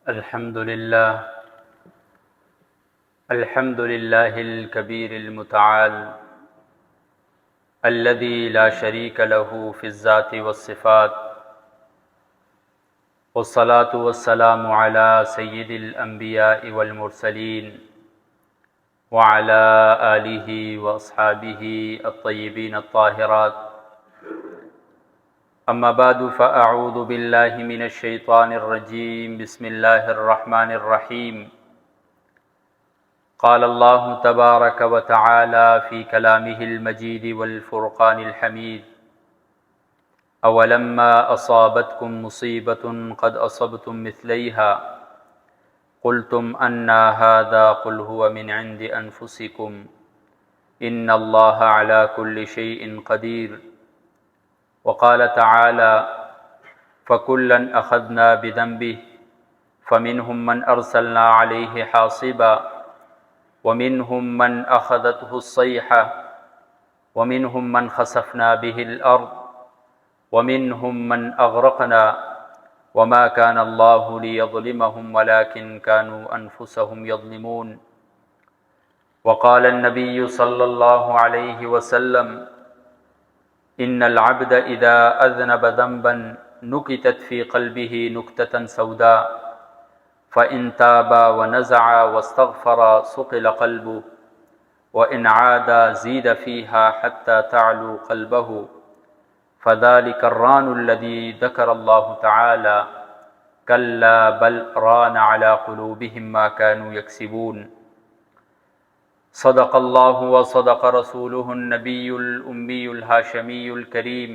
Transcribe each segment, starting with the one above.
الحمد لله الحمد لله الكبير المتعال الذي لا شريك له في الذات والصفات، والصلاة والسلام على سيد الأنبياء والمرسلين وعلى آله وأصحابه الطيبين الطاهرات. أما بعد فأعوذ بالله من الشيطان الرجيم. بسم الله الرحمن الرحيم. قال الله تبارك وتعالى في كلامه المجيد والفرقان الحميد: أولما أصابتكم مصيبة قد أصبتم مثليها قلتم أنى هذا قل هو من عند أنفسكم إن الله على كل شيء قدير. وقال تعالى: فكلا أخذنا بذنبه فمنهم من أرسلنا عليه حاصبا ومنهم من أخذته الصيحة ومنهم من خسفنا به الأرض ومنهم من أغرقنا وما كان الله ليظلمهم ولكن كانوا أنفسهم يظلمون. وقال النبي صلى الله عليه وسلم: إن العبد إذا أذنب ذنبا نكتت في قلبه نكتة سوداء فإن تاب ونزع واستغفر صقل قلبه وإن عاد زيد فيها حتى تعلو قلبه فذلك الران الذي ذكر الله تعالى كلا بل ران على قلوبهم ما كانوا يكسبون. صدق الله وصدق رسوله النبي الأمي الهاشمي الكريم،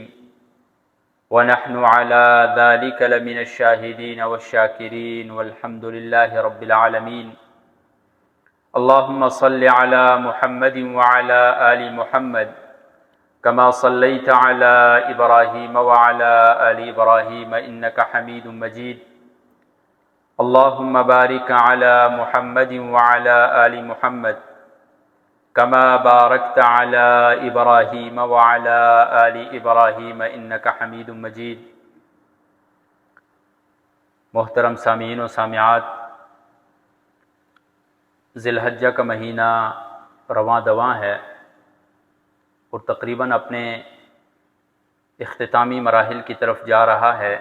ونحن على ذلك لمن الشاهدين والشاكرين والحمد لله رب العالمين. اللهم صل على محمد وعلى آل محمد كما صليت على إبراهيم وعلى آل إبراهيم إنك حميد مجيد. اللهم بارك على محمد وعلى آل محمد كما باركت على إبراهيم وعلى آل إبراهيم إنك حميد مجيد. محترم سامعین و سامعات، ذی الحجہ کا مہینہ رواں دواں ہے اور تقریباً اپنے اختتامی مراحل کی طرف جا رہا ہے.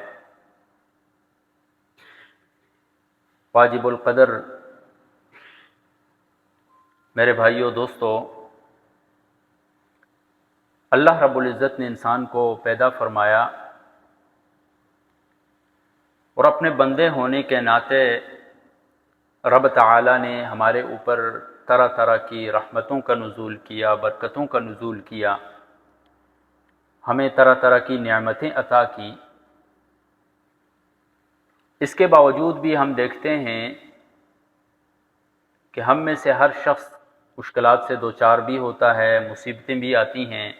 واجب القدر میرے بھائیوں دوستو، اللہ رب العزت نے انسان کو پیدا فرمایا اور اپنے بندے ہونے کے ناطے رب تعالی نے ہمارے اوپر طرح طرح کی رحمتوں کا نزول کیا، برکتوں کا نزول کیا، ہمیں طرح طرح کی نعمتیں عطا کی. اس کے باوجود بھی ہم دیکھتے ہیں کہ ہم میں سے ہر شخص مشکلات سے دوچار بھی ہوتا ہے، مصیبتیں بھی آتی ہیں،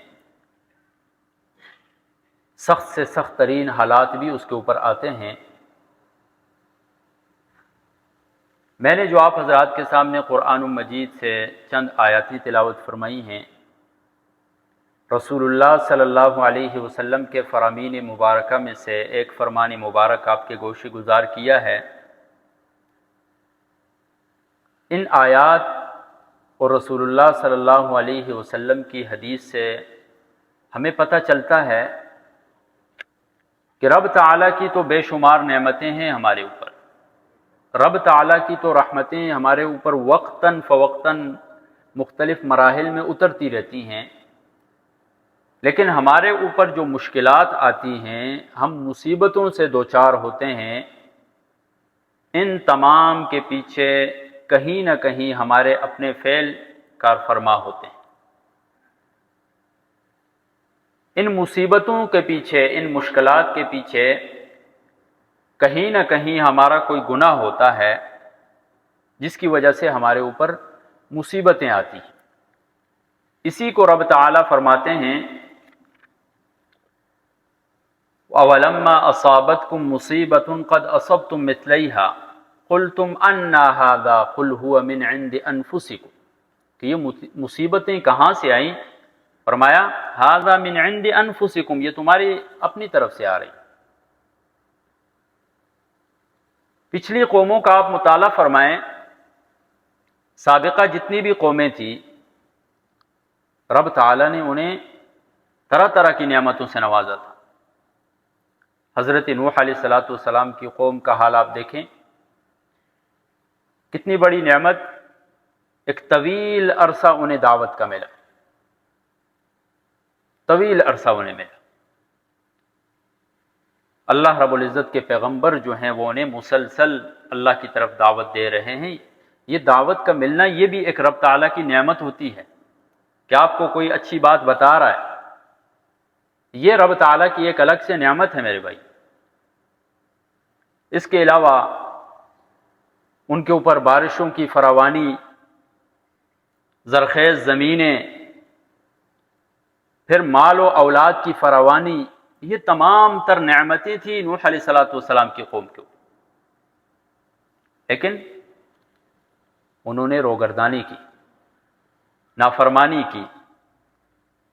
سخت سے سخت ترین حالات بھی اس کے اوپر آتے ہیں. میں نے جو آپ حضرات کے سامنے قرآن مجید سے چند آیاتی تلاوت فرمائی ہیں، رسول اللہ صلی اللہ علیہ وسلم کے فرامین مبارکہ میں سے ایک فرمان مبارک آپ کے گوش گزار کیا ہے. ان آیات اور رسول اللہ صلی اللہ علیہ وسلم کی حدیث سے ہمیں پتہ چلتا ہے کہ رب تعالیٰ کی تو بے شمار نعمتیں ہیں ہمارے اوپر، رب تعالیٰ کی تو رحمتیں ہمارے اوپر وقتاً فوقتاً مختلف مراحل میں اترتی رہتی ہیں، لیکن ہمارے اوپر جو مشکلات آتی ہیں، ہم مصیبتوں سے دوچار ہوتے ہیں، ان تمام کے پیچھے کہیں نہ کہیں ہمارے اپنے فعل کار فرما ہوتے ہیں. ان مصیبتوں کے پیچھے، ان مشکلات کے پیچھے کہیں نہ کہیں ہمارا کوئی گناہ ہوتا ہے جس کی وجہ سے ہمارے اوپر مصیبتیں آتی ہیں. اسی کو رب تعالیٰ فرماتے ہیں: اولما اصابتکم مصیبۃ قد اصبتم مثلیھا قلتم انا ھذا قل ھو من عند انفسکم. کہ یہ مصیبتیں کہاں سے آئیں؟ فرمایا ھذا من عند انفسکم، یہ تمہاری اپنی طرف سے آ رہی. پچھلی قوموں کا آپ مطالعہ فرمائیں، سابقہ جتنی بھی قومیں تھیں، رب تعالیٰ نے انہیں طرح طرح کی نعمتوں سے نوازا تھا۔ حضرت نوح علیہ السلام کی قوم کا حال آپ دیکھیں، کتنی بڑی نعمت، ایک طویل عرصہ انہیں دعوت کا ملا، طویل عرصہ انہیں ملا۔ اللہ رب العزت کے پیغمبر جو ہیں وہ انہیں مسلسل اللہ کی طرف دعوت دے رہے ہیں۔ یہ دعوت کا ملنا یہ بھی ایک رب تعالیٰ کی نعمت ہوتی ہے کہ آپ کو کوئی اچھی بات بتا رہا ہے، یہ رب تعالیٰ کی ایک الگ سے نعمت ہے میرے بھائی۔ اس کے علاوہ ان کے اوپر بارشوں کی فراوانی، زرخیز زمینیں، پھر مال و اولاد کی فراوانی، یہ تمام تر نعمتیں تھیں نوح علیہ السلام کی قوم کے اوپر، لیکن انہوں نے روگردانی کی، نافرمانی کی،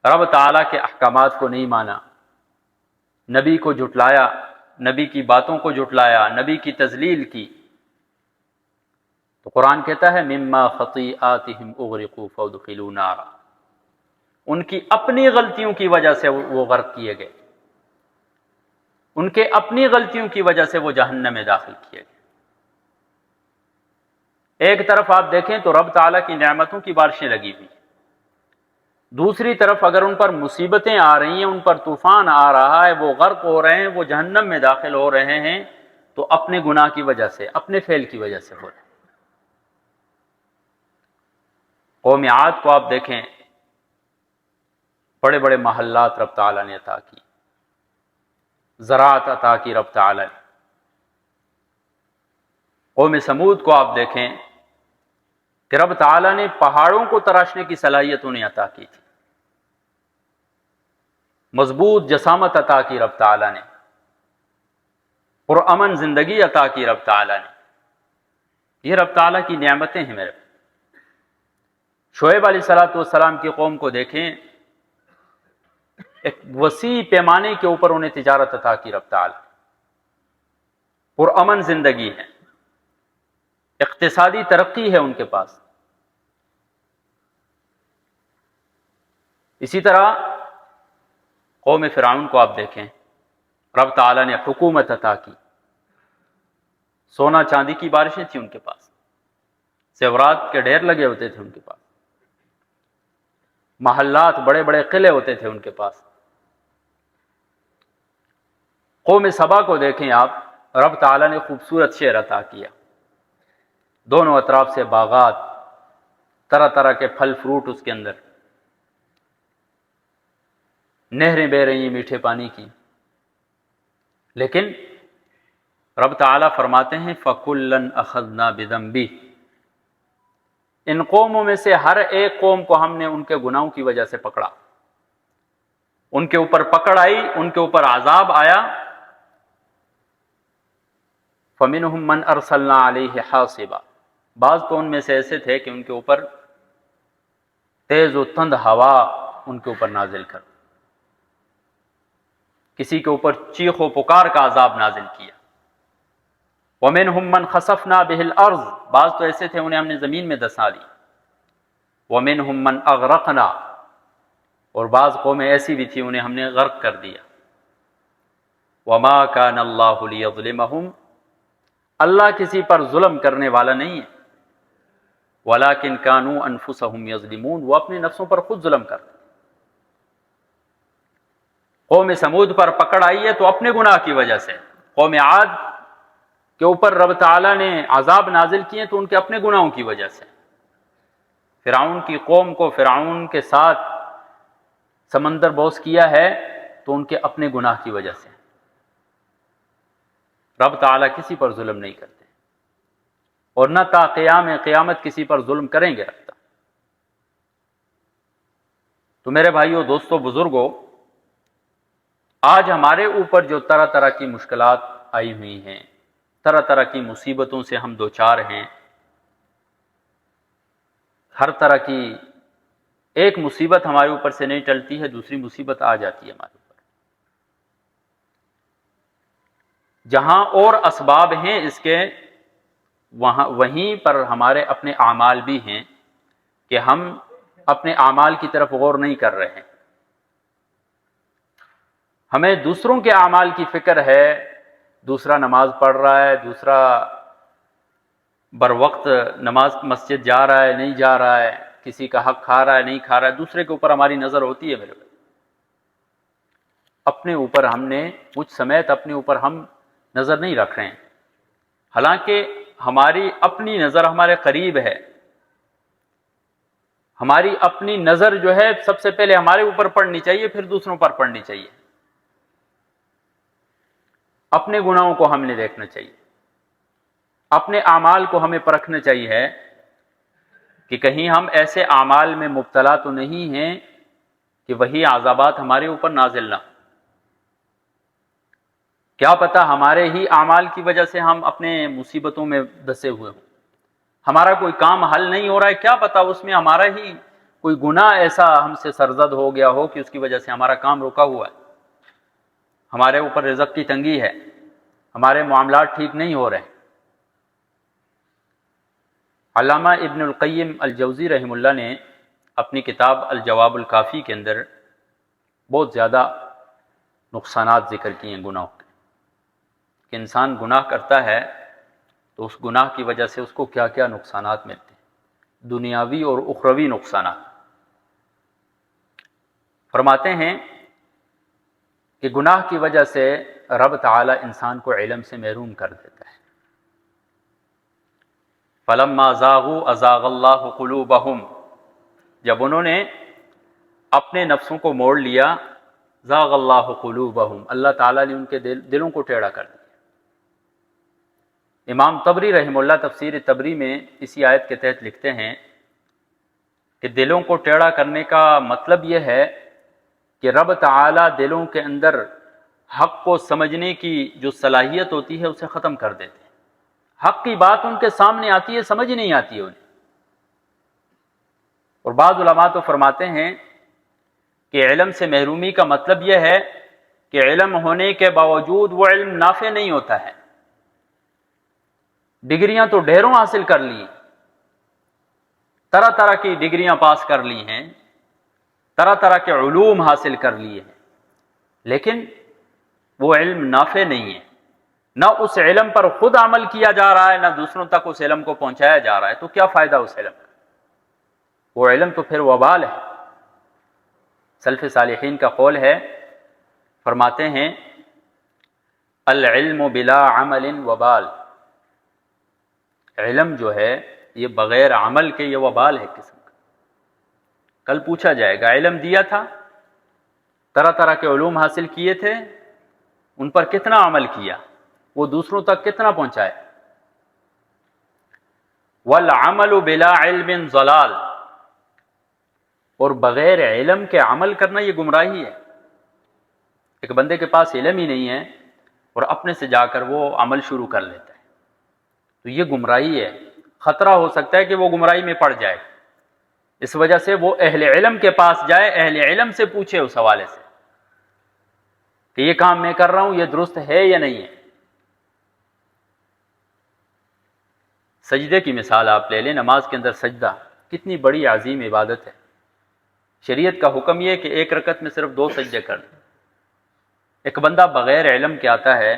رب تعالیٰ کے احکامات کو نہیں مانا، نبی کو جھٹلایا، نبی کی باتوں کو جھٹلایا، نبی کی تذلیل کی۔ تو قرآن کہتا ہے مما خطیئاتہم اغرقوا فادخلوا نارا، ان کی اپنی غلطیوں کی وجہ سے وہ غرق کیے گئے، ان کے اپنی غلطیوں کی وجہ سے وہ جہنم میں داخل کیے گئے۔ ایک طرف آپ دیکھیں تو رب تعالیٰ کی نعمتوں کی بارشیں لگی ہوئی، دوسری طرف اگر ان پر مصیبتیں آ رہی ہیں، ان پر طوفان آ رہا ہے، وہ غرق ہو رہے ہیں، وہ جہنم میں داخل ہو رہے ہیں، تو اپنے گناہ کی وجہ سے، اپنے فعل کی وجہ سے ہو رہے ہیں۔ قوم عاد کو آپ دیکھیں، بڑے بڑے محلات رب تعالیٰ نے عطا کی، زراعت عطا کی رب تعالیٰ نے۔ قوم سمود کو آپ دیکھیں کہ رب تعالیٰ نے پہاڑوں کو تراشنے کی صلاحیت انہیں عطا کی تھی، مضبوط جسامت عطا کی رب تعالیٰ نے، پرامن زندگی عطا کی رب تعالیٰ نے۔ یہ رب تعالیٰ کی نعمتیں ہیں میرے۔ شعیب علیہ السلام کی قوم کو دیکھیں، ایک وسیع پیمانے کے اوپر انہیں تجارت عطا کی رب تعالیٰ، پرامن زندگی ہے، اقتصادی ترقی ہے ان کے پاس۔ اسی طرح قوم فرعون کو آپ دیکھیں، رب تعالیٰ نے حکومت عطا کی، سونا چاندی کی بارشیں تھیں ان کے پاس، زیورات کے ڈھیر لگے ہوتے تھے ان کے پاس، محلات، بڑے بڑے قلعے ہوتے تھے ان کے پاس۔ قوم سبا کو دیکھیں آپ، رب تعالیٰ نے خوبصورت شہر عطا کیا، دونوں اطراف سے باغات، طرح طرح کے پھل فروٹ اس کے اندر، نہریں بہہ رہی ہیں میٹھے پانی کی۔ لیکن رب تعالیٰ فرماتے ہیں فَكُلًّا أَخَذْنَا بِذَنبِهِ، ان قوموں میں سے ہر ایک قوم کو ہم نے ان کے گناہوں کی وجہ سے پکڑا، ان کے اوپر پکڑ آئی، ان کے اوپر عذاب آیا۔ فَمِنْهُمْ مَنْ أَرْسَلْنَا عَلَيْهِ حَاصِبًا، بعض تو ان میں سے ایسے تھے کہ ان کے اوپر تیز و تند ہوا ان کے اوپر نازل کر، کسی کے اوپر چیخ و پکار کا عذاب نازل کیا۔ وَمِنْهُمْ مَنْ خَسَفْنَا بِهِ الْأَرْضِ، بعض تو ایسے تھے انہیں ہم نے زمین میں دسا لی۔ وَمِنْهُمْ مَنْ أَغْرَقْنَا، اور بعض قومیں ایسی بھی تھی انہیں ہم نے غرق کر دیا۔ وَمَا كَانَ اللَّهُ لِيَظْلِمَهُمْ، اللہ کسی پر ظلم کرنے والا نہیں ہے، وَلَكِنْ كَانُوا أَنفُسَهُمْ يَظْلِمُونَ، وہ اپنے نفسوں پر خود ظلم کرتے۔ قوم سمود پر پکڑ آئی ہے تو اپنے گناہ کی وجہ سے، قوم عاد کے اوپر رب تعالیٰ نے عذاب نازل کیے تو ان کے اپنے گناہوں کی وجہ سے۔ فرعون کی قوم کو فرعون کے ساتھ سمندر بوس کیا ہے تو ان کے اپنے گناہ کی وجہ سے۔ رب تعالیٰ کسی پر ظلم نہیں کرتے، اور نہ تا قیامت کسی پر ظلم کریں گے رب تعالیٰ۔ تو میرے بھائیوں، دوستوں، بزرگوں، آج ہمارے اوپر جو طرح طرح کی مشکلات آئی ہوئی ہیں، طرح طرح کی مصیبتوں سے ہم دوچار ہیں، ہر طرح کی ایک مصیبت ہمارے اوپر سے نہیں ٹلتی ہے، دوسری مصیبت آ جاتی ہے ہمارے اوپر۔ جہاں اور اسباب ہیں اس کے، وہیں پر ہمارے اپنے اعمال بھی ہیں کہ ہم اپنے اعمال کی طرف غور نہیں کر رہے ہیں۔ ہمیں دوسروں کے اعمال کی فکر ہے، دوسرا نماز پڑھ رہا ہے، دوسرا بر وقت نماز مسجد جا رہا ہے نہیں جا رہا ہے، کسی کا حق کھا رہا ہے نہیں کھا رہا ہے، دوسرے کے اوپر ہماری نظر ہوتی ہے میرے بھائی۔ اپنے اوپر ہم نے مجھ سمیت اپنے اوپر ہم نظر نہیں رکھ رہے ہیں، حالانکہ ہماری اپنی نظر ہمارے قریب ہے۔ ہماری اپنی نظر جو ہے سب سے پہلے ہمارے اوپر پڑنی چاہیے، پھر دوسروں پر پڑنی چاہیے۔ اپنے گناہوں کو ہم نے دیکھنا چاہیے، اپنے اعمال کو ہمیں پرکھنا چاہیے کہ کہیں ہم ایسے اعمال میں مبتلا تو نہیں ہیں کہ وہی عذابات ہمارے اوپر نازل نہ ہوں۔ کیا پتہ ہمارے ہی اعمال کی وجہ سے ہم اپنے مصیبتوں میں دسے ہوئے ہوں، ہمارا کوئی کام حل نہیں ہو رہا ہے، کیا پتہ اس میں ہمارا ہی کوئی گناہ ایسا ہم سے سرزد ہو گیا ہو کہ اس کی وجہ سے ہمارا کام رکا ہوا ہے، ہمارے اوپر رزق کی تنگی ہے، ہمارے معاملات ٹھیک نہیں ہو رہے ہیں۔ علامہ ابن القیم الجوزی رحمہ اللہ نے اپنی کتاب الجواب الکافی کے اندر بہت زیادہ نقصانات ذکر کیے ہیں گناہوں کے، کہ انسان گناہ کرتا ہے تو اس گناہ کی وجہ سے اس کو کیا کیا نقصانات ملتے ہیں، دنیاوی اور اخروی نقصانات۔ فرماتے ہیں کہ گناہ کی وجہ سے رب تعالی انسان کو علم سے محروم کر دیتا ہے۔ فَلَمَّا زَاغُوا أَزَاغَ اللَّهُ قُلُوبَهُمْ، جب انہوں نے اپنے نفسوں کو موڑ لیا، زاغ اللہ قلوبہم، اللہ تعالیٰ نے ان کے دلوں کو ٹیڑھا کر دیا۔ امام طبری رحمہ اللہ تفسیر طبری میں اسی آیت کے تحت لکھتے ہیں کہ دلوں کو ٹیڑھا کرنے کا مطلب یہ ہے کہ رب تعالیٰ دلوں کے اندر حق کو سمجھنے کی جو صلاحیت ہوتی ہے اسے ختم کر دیتے ہیں۔ حق کی بات ان کے سامنے آتی ہے، سمجھ نہیں آتی ہے انہیں۔ اور بعض علماء تو فرماتے ہیں کہ علم سے محرومی کا مطلب یہ ہے کہ علم ہونے کے باوجود وہ علم نافع نہیں ہوتا ہے۔ ڈگریاں تو ڈھیروں حاصل کر لی، طرح طرح کی ڈگریاں پاس کر لی ہیں، طرح طرح کے علوم حاصل کر لیے ہیں، لیکن وہ علم نافع نہیں ہے، نہ اس علم پر خود عمل کیا جا رہا ہے، نہ دوسروں تک اس علم کو پہنچایا جا رہا ہے، تو کیا فائدہ اس علم کا؟ وہ علم تو پھر وبال ہے۔ سلف صالحین کا قول ہے، فرماتے ہیں العلم بلا عمل وبال، علم جو ہے یہ بغیر عمل کے یہ وبال ہے قسم کا۔ کل پوچھا جائے گا علم دیا تھا، طرح طرح کے علوم حاصل کیے تھے، ان پر کتنا عمل کیا، وہ دوسروں تک کتنا پہنچائے؟ والعمل بلا علم ضلال، اور بغیر علم کے عمل کرنا یہ گمراہی ہے۔ ایک بندے کے پاس علم ہی نہیں ہے اور اپنے سے جا کر وہ عمل شروع کر لیتا ہے، تو یہ گمراہی ہے، خطرہ ہو سکتا ہے کہ وہ گمراہی میں پڑ جائے۔ اس وجہ سے وہ اہل علم کے پاس جائے، اہل علم سے پوچھے اس حوالے سے کہ یہ کام میں کر رہا ہوں یہ درست ہے یا نہیں ہے۔ سجدے کی مثال آپ لے لیں، نماز کے اندر سجدہ کتنی بڑی عظیم عبادت ہے۔ شریعت کا حکم یہ ہے کہ ایک رکعت میں صرف 2 سجدے کر لیں۔ ایک بندہ بغیر علم کے آتا ہے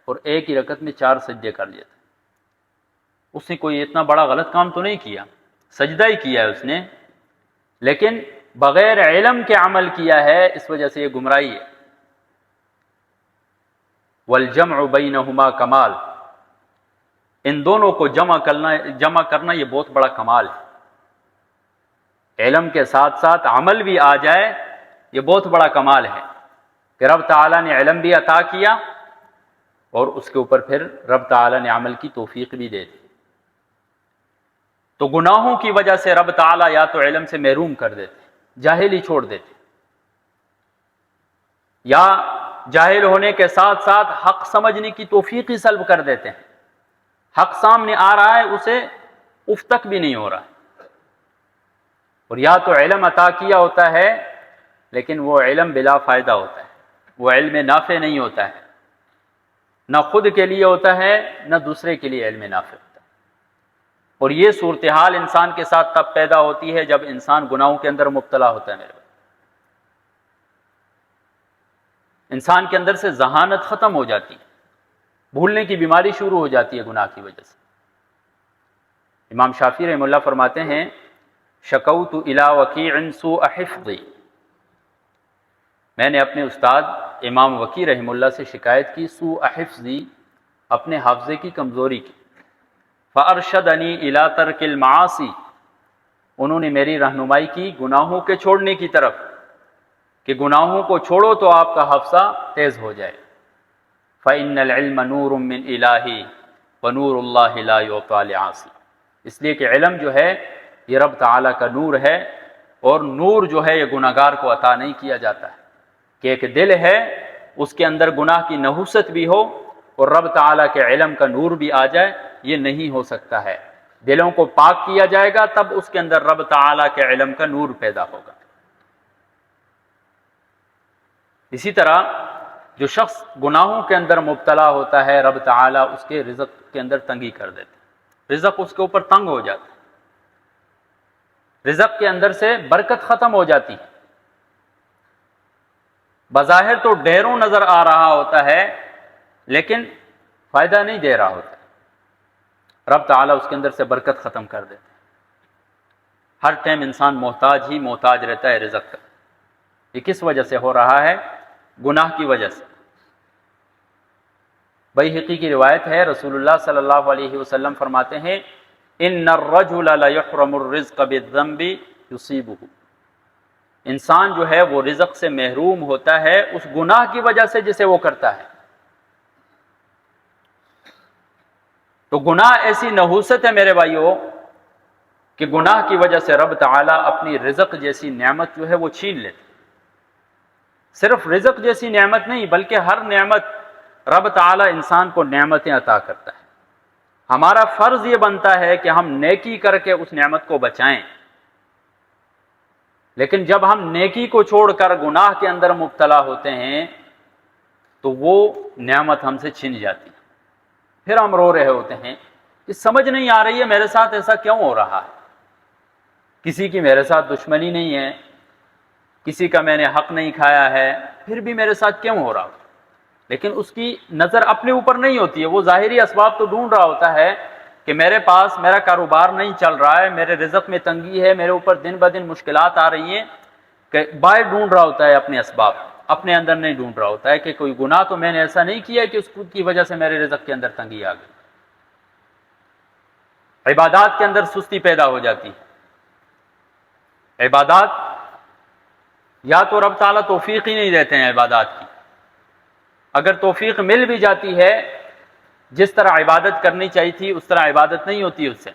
اور ایک ہی رکعت میں 4 سجدے کر لیتا ہے، اس نے کوئی اتنا بڑا غلط کام تو نہیں کیا، سجدہ ہی کیا ہے اس نے، لیکن بغیر علم کے عمل کیا ہے، اس وجہ سے یہ گمراہی ہے۔ والجمع بینہما کمال، ان دونوں کو جمع کرنا یہ بہت بڑا کمال ہے۔ علم کے ساتھ ساتھ عمل بھی آ جائے، یہ بہت بڑا کمال ہے کہ رب تعالیٰ نے علم بھی عطا کیا اور اس کے اوپر پھر رب تعالیٰ نے عمل کی توفیق بھی دے دی۔ تو گناہوں کی وجہ سے رب تعالیٰ یا تو علم سے محروم کر دیتے، جاہل ہی چھوڑ دیتے، یا جاہل ہونے کے ساتھ ساتھ حق سمجھنے کی توفیق ہی سلب کر دیتے ہیں۔ حق سامنے آ رہا ہے، اسے اف تک بھی نہیں ہو رہا ہے، اور یا تو علم عطا کیا ہوتا ہے لیکن وہ علم بلا فائدہ ہوتا ہے، وہ علم نافع نہیں ہوتا ہے، نہ خود کے لیے ہوتا ہے نہ دوسرے کے لیے علم نافع ہوتا ہے۔ اور یہ صورتحال انسان کے ساتھ تب پیدا ہوتی ہے جب انسان گناہوں کے اندر مبتلا ہوتا ہے میرے بھائی۔ انسان کے اندر سے ذہانت ختم ہو جاتی ہے، بھولنے کی بیماری شروع ہو جاتی ہے گناہ کی وجہ سے۔ امام شافعی رحمہ اللہ فرماتے ہیں شکوت الی وکیع سوء حفظی، میں نے اپنے استاد امام وکیع رحمہ اللہ سے شکایت کی سوء حفظی، اپنے حافظے کی کمزوری کی۔ فارشدنی الی ترک المعاصی، انہوں نے میری رہنمائی کی گناہوں کے چھوڑنے کی طرف، کہ گناہوں کو چھوڑو تو آپ کا حافظہ تیز ہو جائے۔ فإن العلم نور من الہ ونور اللہ لا یعطی لعاصی، اس لیے کہ علم جو ہے یہ رب تعالیٰ کا نور ہے، اور نور جو ہے یہ گناہگار کو عطا نہیں کیا جاتا ہے، کہ ایک دل ہے اس کے اندر گناہ کی نحوست بھی ہو اور رب تعالیٰ کے علم کا نور بھی آ جائے، یہ نہیں ہو سکتا ہے۔ دلوں کو پاک کیا جائے گا تب اس کے اندر رب تعالیٰ کے علم کا نور پیدا ہوگا۔ اسی طرح جو شخص گناہوں کے اندر مبتلا ہوتا ہے، رب تعالیٰ اس کے رزق کے اندر تنگی کر دیتے ہیں، رزق اس کے اوپر تنگ ہو جاتا ہے، رزق کے اندر سے برکت ختم ہو جاتی ہے۔ بظاہر تو ڈھیروں نظر آ رہا ہوتا ہے لیکن فائدہ نہیں دے رہا ہوتا، رب تعالیٰ اس کے اندر سے برکت ختم کر دیتے ہیں۔ ہر ٹائم انسان محتاج ہی محتاج رہتا ہے رزق کا۔ یہ کس وجہ سے ہو رہا ہے؟ گناہ کی وجہ سے۔ بیہقی کی روایت ہے، رسول اللہ صلی اللہ علیہ وسلم فرماتے ہیں ان الرجل لیحرم الرزق بالذنب یصیبہ، انسان جو ہے وہ رزق سے محروم ہوتا ہے اس گناہ کی وجہ سے جسے وہ کرتا ہے۔ تو گناہ ایسی نحوست ہے میرے بھائیوں کہ گناہ کی وجہ سے رب تعالیٰ اپنی رزق جیسی نعمت جو ہے وہ چھین لیتے۔ صرف رزق جیسی نعمت نہیں بلکہ ہر نعمت رب تعالیٰ انسان کو نعمتیں عطا کرتا ہے۔ ہمارا فرض یہ بنتا ہے کہ ہم نیکی کر کے اس نعمت کو بچائیں، لیکن جب ہم نیکی کو چھوڑ کر گناہ کے اندر مبتلا ہوتے ہیں تو وہ نعمت ہم سے چھن جاتی ہے، پھر ہم رو رہے ہوتے ہیں کہ سمجھ نہیں آ رہی ہے میرے ساتھ ایسا کیوں ہو رہا ہے، کسی کی میرے ساتھ دشمنی نہیں ہے، کسی کا میں نے حق نہیں کھایا ہے، پھر بھی میرے ساتھ کیوں ہو رہا ہے؟ لیکن اس کی نظر اپنے اوپر نہیں ہوتی ہے، وہ ظاہری اسباب تو ڈھونڈ رہا ہوتا ہے کہ میرے پاس میرا کاروبار نہیں چل رہا ہے، میرے رزق میں تنگی ہے، میرے اوپر دن بدن مشکلات آ رہی ہیں، کہ باہر ڈھونڈ رہا ہوتا ہے اپنے اسباب، اپنے اندر نہیں ڈھونڈ رہا ہوتا ہے کہ کوئی گناہ تو میں نے ایسا نہیں کیا کہ اس کی وجہ سے میرے رزق کے اندر تنگی آ گئی۔ عبادات کے اندر سستی پیدا ہو جاتی ہے۔ عبادات یا تو رب تعالیٰ توفیق ہی نہیں دیتے ہیں عبادات کی، اگر توفیق مل بھی جاتی ہے جس طرح عبادت کرنی چاہیے تھی اس طرح عبادت نہیں ہوتی، اس سے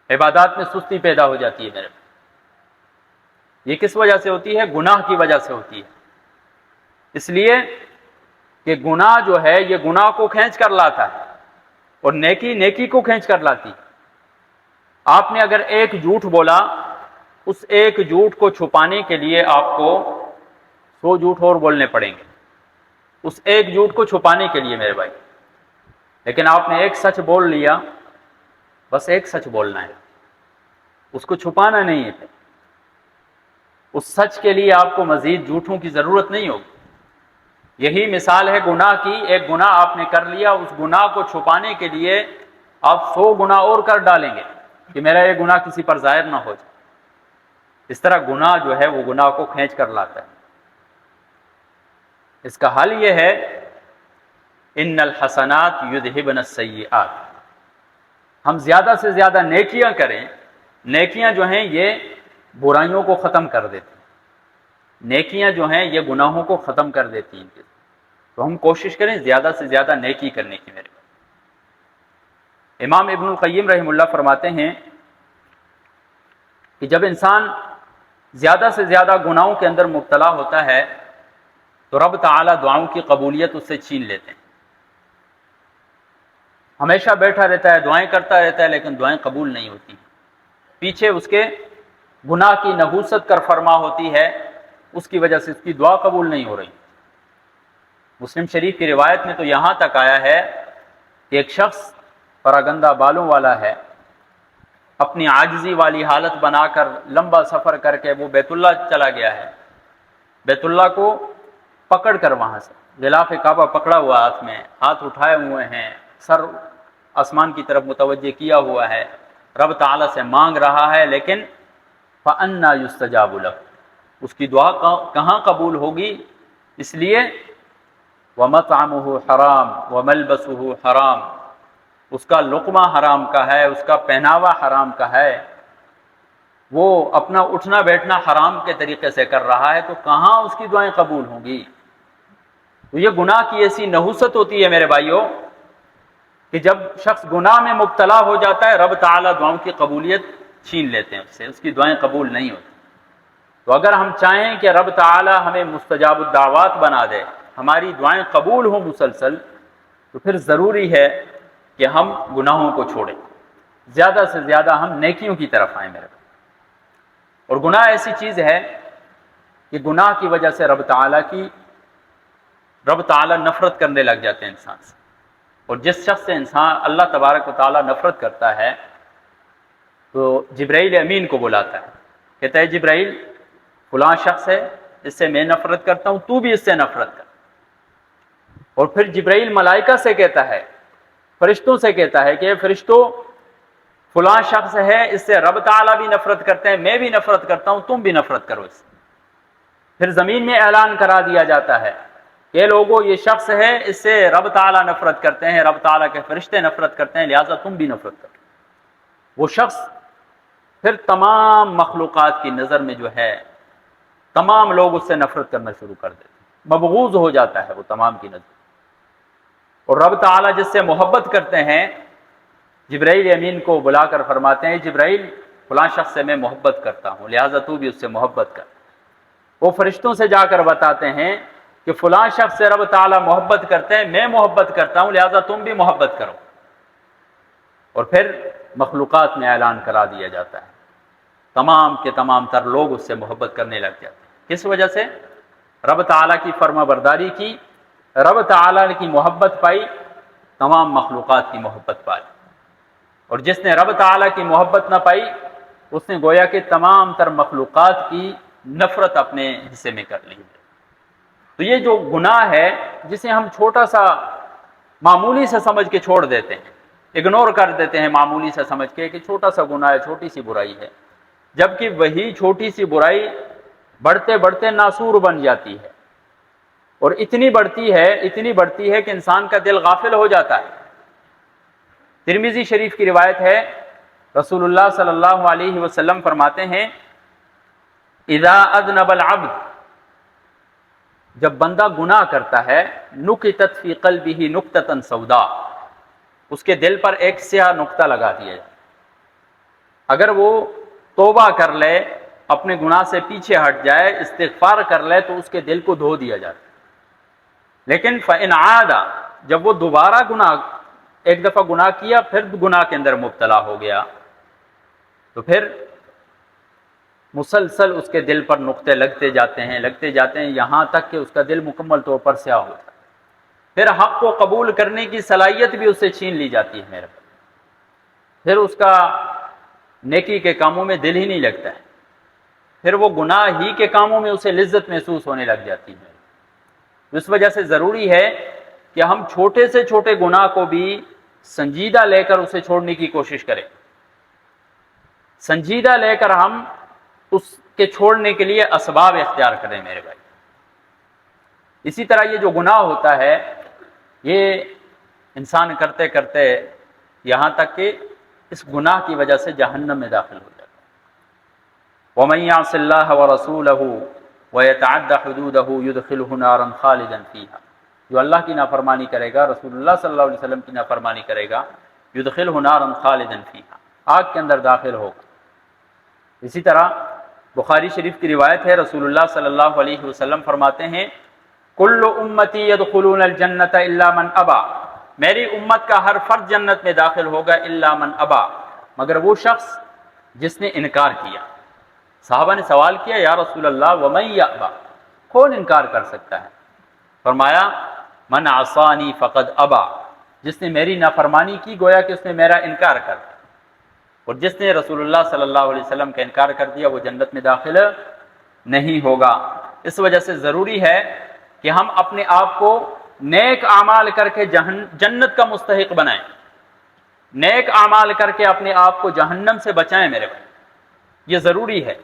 عبادات میں سستی پیدا ہو جاتی ہے میرے۔ یہ کس وجہ سے ہوتی ہے؟ گناہ کی وجہ سے ہوتی ہے، اس لیے کہ گناہ جو ہے یہ گناہ کو کھینچ کر لاتا ہے اور نیکی نیکی کو کھینچ کر لاتی۔ آپ نے اگر ایک جھوٹ بولا، اس ایک جھوٹ کو چھپانے کے لیے آپ کو 100 جھوٹ اور بولنے پڑیں گے، اس ایک جھوٹ کو چھپانے کے لیے میرے بھائی۔ لیکن آپ نے ایک سچ بول لیا، بس ایک سچ بولنا ہے، اس کو چھپانا نہیں ہے، اس سچ کے لیے آپ کو مزید جھوٹوں کی ضرورت نہیں ہوگی۔ یہی مثال ہے گناہ کی، ایک گناہ آپ نے کر لیا، اس گناہ کو چھپانے کے لیے آپ 100 گناہ اور کر ڈالیں گے کہ میرا یہ گناہ کسی پر ظاہر نہ ہو جائے۔ اس طرح گناہ جو ہے وہ گناہ کو کھینچ کر لاتا ہے۔ اس کا حل یہ ہے ان الحسنات یذہبن السیئات، ہم زیادہ سے زیادہ نیکیاں کریں۔ نیکیاں جو ہیں یہ برائیوں کو ختم کر دیتی ہیں، نیکیاں جو ہیں یہ گناہوں کو ختم کر دیتی ہیں، تو ہم کوشش کریں زیادہ سے زیادہ نیکی کرنے کی۔ میرے امام ابن القیم رحمہ اللہ فرماتے ہیں کہ جب انسان زیادہ سے زیادہ گناہوں کے اندر مبتلا ہوتا ہے تو رب تعالیٰ دعاؤں کی قبولیت اس سے چھین لیتے ہیں۔ ہمیشہ بیٹھا رہتا ہے، دعائیں کرتا رہتا ہے، لیکن دعائیں قبول نہیں ہوتی، پیچھے اس کے گناہ کی نحوست کر فرما ہوتی ہے، اس کی وجہ سے اس کی دعا قبول نہیں ہو رہی۔ مسلم شریف کی روایت میں تو یہاں تک آیا ہے کہ ایک شخص پراگندہ بالوں والا ہے، اپنی عاجزی والی حالت بنا کر لمبا سفر کر کے وہ بیت اللہ چلا گیا ہے، بیت اللہ کو پکڑ کر وہاں سے غلاف کعبہ پکڑا ہوا ہاتھ میں، ہاتھ اٹھائے ہوئے ہیں، سر آسمان کی طرف متوجہ کیا ہوا ہے، رب تعالیٰ سے مانگ رہا ہے، لیکن فَأَنَّا يُسْتَجَابُ لَهُ، اس کی دعا کہاں قبول ہوگی؟ اس لیے وَمَطْعَمُهُ حرام وَمَلْبَسُهُ حرام، اس کا لقمہ حرام کا ہے، اس کا پہناوا حرام کا ہے، وہ اپنا اٹھنا بیٹھنا حرام کے طریقے سے کر رہا ہے، تو کہاں اس کی دعائیں قبول ہوں گی؟ تو یہ گناہ کی ایسی نحوست ہوتی ہے میرے بھائیوں کہ جب شخص گناہ میں مبتلا ہو جاتا ہے، رب تعالیٰ دعاؤں کی قبولیت چھین لیتے ہیں اس سے، اس کی دعائیں قبول نہیں ہوتی۔ تو اگر ہم چاہیں کہ رب تعالیٰ ہمیں مستجاب الدعوات بنا دے، ہماری دعائیں قبول ہوں مسلسل، تو پھر ضروری ہے کہ ہم گناہوں کو چھوڑیں، زیادہ سے زیادہ ہم نیکیوں کی طرف آئیں میرے بھائی۔ اور گناہ ایسی چیز ہے کہ گناہ کی وجہ سے رب تعالیٰ نفرت کرنے لگ جاتے ہیں انسان سے، اور جس شخص سے انسان اللہ تبارک و تعالیٰ نفرت کرتا ہے تو جبرائیل امین کو بلاتا ہے، کہتا ہے جبرائیل فلاں شخص ہے، اس سے میں نفرت کرتا ہوں، تو بھی اس سے نفرت کر۔ اور پھر جبرائیل ملائکہ سے کہتا ہے، فرشتوں سے کہتا ہے کہ فرشتوں فلاں شخص ہے، اس سے رب تعالیٰ بھی نفرت کرتے ہیں، میں بھی نفرت کرتا ہوں، تم بھی نفرت کرو اس سے۔ پھر زمین میں اعلان کرا دیا جاتا ہے کہ لوگوں یہ شخص ہے، اس سے رب تعالیٰ نفرت کرتے ہیں، رب تعالیٰ کے فرشتے نفرت کرتے ہیں، لہٰذا تم بھی نفرت کرو۔ وہ شخص پھر تمام مخلوقات کی نظر میں جو ہے تمام لوگ اس سے نفرت کرنا شروع کر دیتے ہیں، مبغوض ہو جاتا ہے وہ تمام کی نظر۔ اور رب تعالیٰ جس سے محبت کرتے ہیں، جبرائیل امین کو بلا کر فرماتے ہیں جبرائیل فلاں شخص سے میں محبت کرتا ہوں، لہٰذا تو بھی اس سے محبت کر۔ وہ فرشتوں سے جا کر بتاتے ہیں کہ فلاں شخص سے رب تعالیٰ محبت کرتے ہیں، میں محبت کرتا ہوں، لہٰذا تم بھی محبت کرو۔ اور پھر مخلوقات میں اعلان کرا دیا جاتا ہے، تمام کے تمام تر لوگ اس سے محبت کرنے لگ جاتے ہیں۔ کس وجہ سے؟ رب تعالیٰ کی فرما برداری کی، رب تعالیٰ کی محبت پائی، تمام مخلوقات کی محبت پائی۔ اور جس نے رب تعالیٰ کی محبت نہ پائی، اس نے گویا کہ تمام تر مخلوقات کی نفرت اپنے حصے میں کر لی۔ تو یہ جو گناہ ہے جسے ہم چھوٹا سا معمولی سے سمجھ کے چھوڑ دیتے ہیں، اگنور کر دیتے ہیں معمولی سے سمجھ کے کہ چھوٹا سا گناہ ہے، چھوٹی سی برائی ہے، جبکہ وہی چھوٹی سی برائی بڑھتے بڑھتے ناسور بن جاتی ہے، اور اتنی بڑھتی ہے کہ انسان کا دل غافل ہو جاتا ہے۔ ترمذی شریف کی روایت ہے، رسول اللہ صلی اللہ علیہ وسلم فرماتے ہیں اذا اذنب العبد، جب بندہ گناہ کرتا ہے، نکتت فی قلبہ نکتۃ سوداء، اس کے دل پر ایک سیاہ نقطہ لگا دیا جائے۔ اگر وہ توبہ کر لے، اپنے گناہ سے پیچھے ہٹ جائے، استغفار کر لے، تو اس کے دل کو دھو دیا جاتا ہے۔ لیکن فإن عاد، جب وہ دوبارہ ایک دفعہ گناہ کیا، پھر گناہ کے اندر مبتلا ہو گیا، تو پھر مسلسل اس کے دل پر نقطے لگتے جاتے ہیں یہاں تک کہ اس کا دل مکمل طور پر سیاہ ہوتا ہے۔ پھر حق کو قبول کرنے کی صلاحیت بھی اس سے چھین لی جاتی ہے میرے پاس، پھر اس کا نیکی کے کاموں میں دل ہی نہیں لگتا ہے، پھر وہ گناہ ہی کے کاموں میں اسے لذت محسوس ہونے لگ جاتی ہے۔ اس وجہ سے ضروری ہے کہ ہم چھوٹے سے چھوٹے گناہ کو بھی سنجیدہ لے کر اسے چھوڑنے کی کوشش کریں، سنجیدہ لے کر ہم اس کے چھوڑنے کے لیے اسباب اختیار کریں میرے بھائی۔ اسی طرح یہ جو گناہ ہوتا ہے، یہ انسان کرتے کرتے یہاں تک کہ اس گناہ کی وجہ سے جہنم میں داخل ہو جاتا ہے۔ وَمَن يَعْصِ اللَّهَ وَرَسُولَهُ وَيَتَعَدَّ حُدُودَهُ يُدْخِلْهُ نَارًا خَالِدًا فِيهَا، جو اللہ کی نافرمانی کرے گا، رسول اللہ صلی اللہ علیہ وسلم کی نافرمانی کرے گا، يُدْخِلْهُ نَارًا خَالِدًا فِيهَا، آگ کے اندر داخل ہوگا۔ اسی طرح بخاری شریف کی روایت ہے، رسول اللہ صلی اللہ علیہ وسلم فرماتے ہیں کل امتی یدخلون الجنت الا من ابا، میری امت کا ہر فرد جنت میں داخل ہوگا الا من ابا، مگر وہ شخص جس نے انکار کیا۔ صحابہ نے سوال کیا یا رسول اللہ ومن یابا، کون انکار کر سکتا ہے؟ فرمایا من عصانی فقد ابا، جس نے میری نافرمانی کی گویا کہ اس نے میرا انکار کر دیا۔ اور جس نے رسول اللہ صلی اللہ علیہ وسلم کا انکار کر دیا وہ جنت میں داخل نہیں ہوگا۔ اس وجہ سے ضروری ہے کہ ہم اپنے آپ کو نیک اعمال کر کے جنت کا مستحق بنائیں، نیک اعمال کر کے اپنے آپ کو جہنم سے بچائیں میرے بھائی، یہ ضروری ہے۔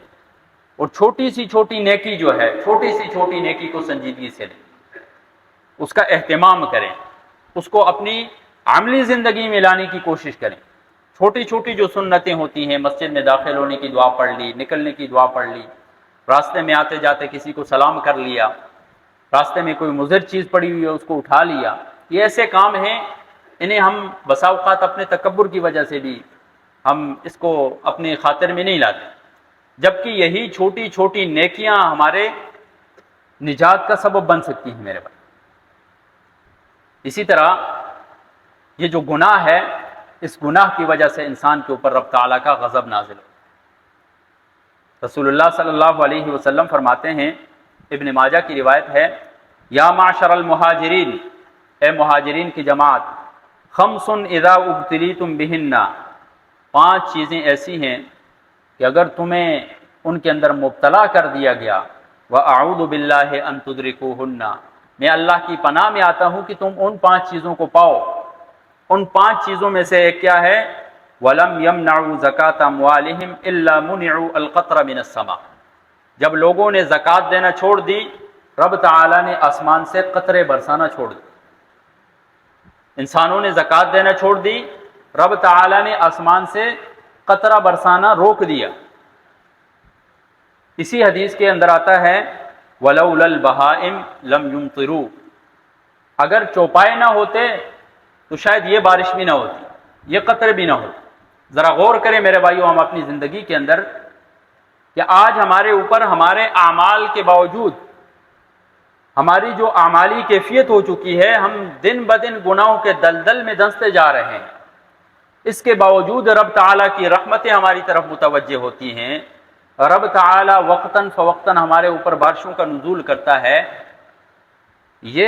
اور چھوٹی سی چھوٹی نیکی جو ہے، چھوٹی سی چھوٹی نیکی کو سنجیدگی سے لیں، اس کا اہتمام کریں، اس کو اپنی عملی زندگی میں لانے کی کوشش کریں۔ چھوٹی چھوٹی جو سنتیں ہوتی ہیں، مسجد میں داخل ہونے کی دعا پڑھ لی، نکلنے کی دعا پڑھ لی، راستے میں آتے جاتے کسی کو سلام کر لیا، راستے میں کوئی مضر چیز پڑی ہوئی ہے اس کو اٹھا لیا، یہ ایسے کام ہیں انہیں ہم بسا اوقات اپنے تکبر کی وجہ سے بھی ہم اس کو اپنے خاطر میں نہیں لاتے، جبکہ یہی چھوٹی چھوٹی نیکیاں ہمارے نجات کا سبب بن سکتی ہیں میرے بھائی۔ اسی طرح یہ جو گناہ ہے، اس گناہ کی وجہ سے انسان کے اوپر رب تعالیٰ کا غضب نازل ہو۔ رسول اللہ صلی اللہ علیہ وسلم فرماتے ہیں، ابن ماجہ کی روایت ہے، یا معشر المہاجرین، اے مہاجرین کی جماعت، خمس اذا ابتلیتم بہن، 5 چیزیں ایسی ہیں کہ اگر تمہیں ان کے اندر مبتلا کر دیا گیا، وَأَعُوذُ بِاللَّهِ أَن تُدْرِكُوهُنَّ، میں اللہ کی پناہ میں آتا ہوں کہ تم ان 5 چیزوں کو پاؤ۔ ان 5 چیزوں میں سے ایک کیا ہے؟ وَلَمْ يَمْنَعُوا زَكَاةَ أَمْوَالِهِمْ إِلَّا مُنِعُوا الْقَطْرَ مِنَ السَّمَاءِ، جب لوگوں نے زکوٰۃ دینا چھوڑ دی، رب تعالیٰ نے آسمان سے قطرے برسانا چھوڑ دی۔ انسانوں نے زکوٰۃ دینا چھوڑ دی، رب تعالیٰ نے آسمان سے قطرہ برسانا روک دیا۔ اسی حدیث کے اندر آتا ہے، وَلَوْلَا الْبَهَائِمْ لَمْ يُمْطِرُوا، اگر چوپائے نہ ہوتے تو شاید یہ بارش بھی نہ ہوتی، یہ قطرے بھی نہ ہوتے۔ ذرا غور کریں میرے بھائیو ہم اپنی زندگی کے اندر کہ آج ہمارے اوپر ہمارے اعمال کے باوجود، ہماری جو اعمالی کیفیت ہو چکی ہے، ہم دن بدن گناہوں کے دلدل میں دھنستے جا رہے ہیں، اس کے باوجود رب تعالیٰ کی رحمتیں ہماری طرف متوجہ ہوتی ہیں، رب تعالیٰ وقتاً فوقتاً ہمارے اوپر بارشوں کا نزول کرتا ہے۔ یہ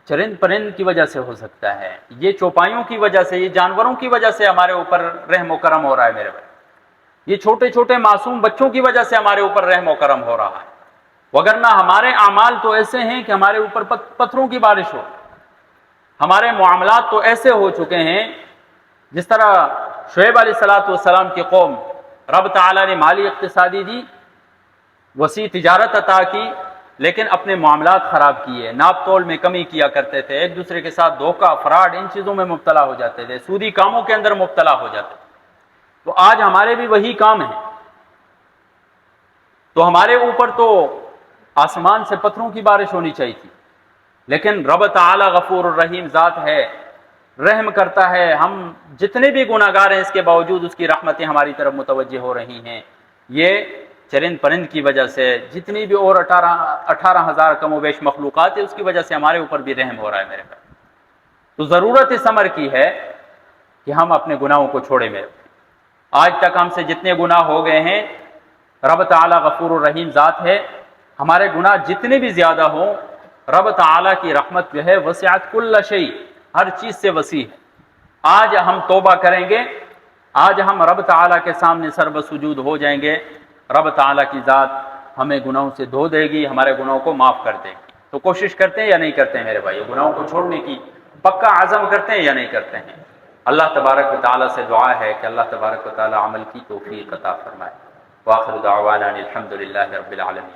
چرند پرند کی وجہ سے ہو سکتا ہے، یہ چوپائیوں کی وجہ سے، یہ جانوروں کی وجہ سے ہمارے اوپر رحم و کرم ہو رہا ہے میرے بھائی، یہ چھوٹے چھوٹے معصوم بچوں کی وجہ سے ہمارے اوپر رحم و کرم ہو رہا ہے، وگرنہ ہمارے اعمال تو ایسے ہیں کہ ہمارے اوپر پتھروں کی بارش ہو، ہمارے معاملات تو ایسے ہو چکے ہیں جس طرح شعیب علیہ السلام کی قوم، رب تعالیٰ نے مالی اقتصادی دی، وسیع تجارت عطا کی، لیکن اپنے معاملات خراب کیے، ناپ تول میں کمی کیا کرتے تھے، ایک دوسرے کے ساتھ دھوکہ، فراڈ، ان چیزوں میں مبتلا ہو جاتے تھے، سودی کاموں کے اندر مبتلا ہو جاتے تھے۔ تو آج ہمارے بھی وہی کام ہیں، تو ہمارے اوپر تو آسمان سے پتھروں کی بارش ہونی چاہیے تھی، لیکن رب تعالی غفور الرحیم ذات ہے، رحم کرتا ہے، ہم جتنے بھی گناہ گار ہیں اس کے باوجود اس کی رحمتیں ہماری طرف متوجہ ہو رہی ہیں۔ یہ چرند پرند کی وجہ سے، جتنی بھی اور 18,000 کم و بیش مخلوقات ہے، اس کی وجہ سے ہمارے اوپر بھی رحم ہو رہا ہے میرے بھائی۔ تو ضرورت اس امر کی ہے کہ ہم اپنے گناہوں کو چھوڑیں میرے بھائی۔ آج تک ہم سے جتنے گناہ ہو گئے ہیں، رب تعالیٰ غفور الرحیم ذات ہے، ہمارے گناہ جتنے بھی زیادہ ہوں، رب تعالیٰ کی رحمت جو ہے وسعت کل شیء، ہر چیز سے وسیع ہے۔ آج ہم توبہ کریں گے، آج ہم رب تعالیٰ کے سامنے سر بسجود ہو جائیں گے، رب تعالیٰ کی ذات ہمیں گناہوں سے دھو دے گی، ہمارے گناہوں کو معاف کر دے گی۔ تو کوشش کرتے ہیں یا نہیں کرتے ہیں میرے بھائی؟ گناہوں کو چھوڑنے کی پکا عزم کرتے ہیں یا نہیں کرتے ہیں؟ اللہ تبارک و تعالیٰ سے دعا ہے کہ اللہ تبارک و تعالیٰ عمل کی توفیق عطا فرمائے۔ وآخر دعوانا الحمد للہ رب العالمین۔